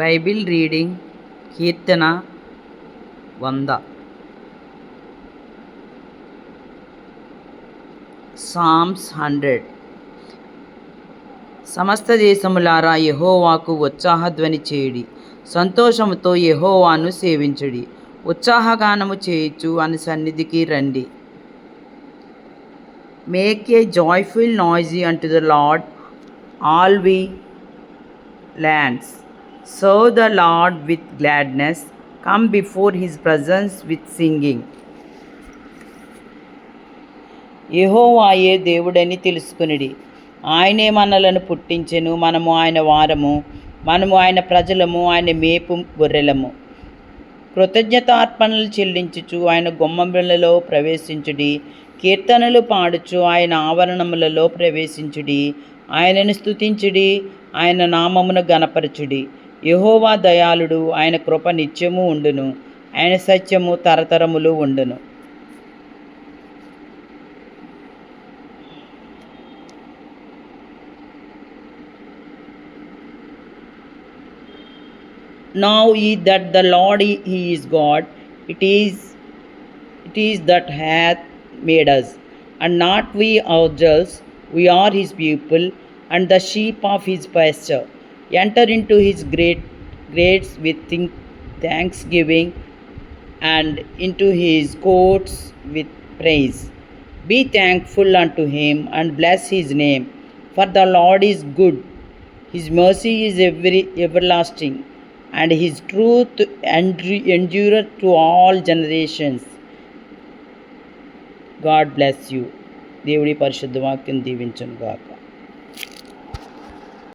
Bible reading కీర్తన 100. Psalms 100. సమస్త దేశములారా యెహోవాకు ఉత్సాహధ్వని చేయుడి, సంతోషముతో యెహోవాను సేవించుడి, ఉత్సాహగానము చేయుచు ఆయన సన్నిధికి రండి. Make a joyful noise unto the Lord, all we lands. Serve the Lord with gladness, come before his presence with singing. యెహోవాయే దేవుడని తెలుసుకొనుడి, ఆయనే మనలను పుట్టించెను, మనము ఆయన వారము, మనము ఆయన ప్రజలము, ఆయన మేపు గొర్రెలము. కృతజ్ఞతార్పణలు చెల్లించుచు ఆయన గుమ్మములలో ప్రవేశించుడి, కీర్తనలు పాడుచు ఆయన ఆవరణములలో ప్రవేశించుడి. ఆయనను స్తుతించుడి, ఆయన నామమును గణపరచుడి. యెహోవా దయాళుడు, ఆయన కృప నిత్యము ఉండును, ఆయన సత్యము తరతరములు ఉండును. Know ye that the Lord he is God, it is that hath made us, and not we ourselves. We are his people, and the sheep of his pasture. Enter into his gates with thanksgiving, and into his courts with praise. Be thankful unto him, and bless his name. For the Lord is good, his mercy is everlasting, and his truth endureth to all generations. God bless you. దేవుడి పరిశుద్ధ వాక్యం దీవించును గాక.